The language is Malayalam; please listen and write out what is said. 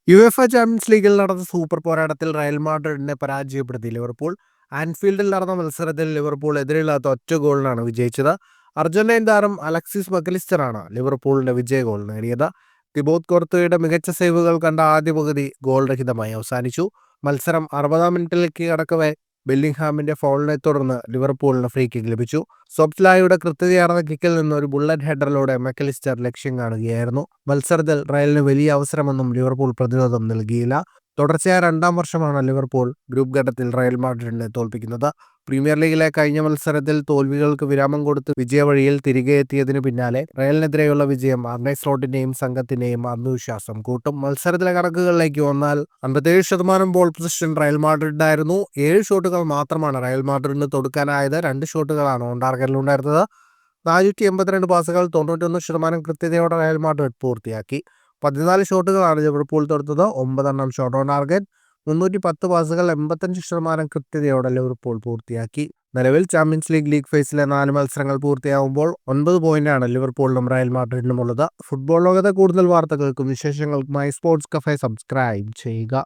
യുഎഫ ചാമ്പ്യൻസ് ലീഗിൽ നടന്ന സൂപ്പർ പോരാട്ടത്തിൽ റയൽ മാഡ്രിഡിനെ പരാജയപ്പെടുത്തി ലിവർപൂൾ. ആൻഫീൽഡിൽ നടന്ന മത്സരത്തിൽ ലിവർപൂൾ എതിരില്ലാത്ത ഒറ്റ ഗോളിനാണ് വിജയിച്ചത്. അർജന്റീൻ താരം അലക്സിസ് മക്കലിസ്റ്ററാണ് ലിവർപൂളിന്റെ വിജയ ഗോൾ നേടിയത്. തിബോത്ത് കോർത്തുയുടെ മികച്ച സേവുകൾ കണ്ട ആദ്യ പകുതി ഗോൾ രഹിതമായി അവസാനിച്ചു. മത്സരം 60-ാം മിനിറ്റിലേക്ക് കടക്കവേ ബെല്ലിംഗ്ഹാമിന്റെ ഫൗളിനെ തുടർന്ന് ലിവർപൂളിന് ഫ്രീ കിക്ക് ലഭിച്ചു. സോബ്സ്ലായുടെ കൃത്യതയാർന്ന കിക്കിൽ നിന്ന് ഒരു ബുള്ളറ്റ് ഹെഡറിലൂടെ മെക്കലിസ്റ്റർ ലക്ഷ്യം കാണുകയായിരുന്നു. മത്സരത്തിൽ റയലിന് വലിയ അവസരമൊന്നും ലിവർപൂൾ പ്രതിരോധം നൽകിയില്ല. തുടർച്ചയായ 2-ാം വർഷമാണ് ലിവർപൂൾ ഗ്രൂപ്പ് ഘട്ടത്തിൽ റയൽ മാഡ്രിഡിനെ തോൽപ്പിക്കുന്നത്. പ്രീമിയർ ലീഗിലെ കഴിഞ്ഞ മത്സരത്തിൽ തോൽവികൾക്ക് വിരാമം കൊടുത്ത് വിജയവഴിയിൽ തിരികെ എത്തിയതിനു പിന്നാലെ റയലിനെതിരെയുള്ള വിജയം അർനെ സ്ലോട്ടിന്റെയും സംഘത്തിന്റെയും ആത്മവിശ്വാസം കൂട്ടും. മത്സരത്തിലെ കണക്കുകളിലേക്ക് വന്നാൽ 57% ബോൾ പൊസിഷൻ റയൽ മാഡ്രിഡിനായിരുന്നു. 7 ഷോട്ടുകൾ മാത്രമാണ് റയൽ മാഡ്രിഡിന് തൊടുക്കാനായത്. 2 ഷോട്ടുകളാണ് ഓൺ ടാർഗറ്റിലുണ്ടായിരുന്നത്. 482 പാസുകൾ 91% കൃത്യതയോടെ റയൽ മാഡ്രിഡ് പൂർത്തിയാക്കി. 14 ഷോട്ടുകളാണ് ലിവർപൂൾ തൊടുത്തത്. 9 shot on target. 310 പാസുകൾ 85% കൃത്യതയോടെ ലിവർപൂൾ പൂർത്തിയാക്കി. നിലവിൽ ചാമ്പ്യൻസ് ലീഗ് ഫേസിലെ 4 മത്സരങ്ങൾ പൂർത്തിയാകുമ്പോൾ 9 പോയിന്റാണ് ലിവർപൂളിനും റയൽ മാഡ്രിഡിനും ഉള്ളത്. ഫുട്ബോൾ ലോകത്തെ കൂടുതൽ വാർത്തകൾക്കും വിശേഷങ്ങൾക്കുമായി സ്പോർട്സ് കഫേ സബ്സ്ക്രൈബ് ചെയ്യുക.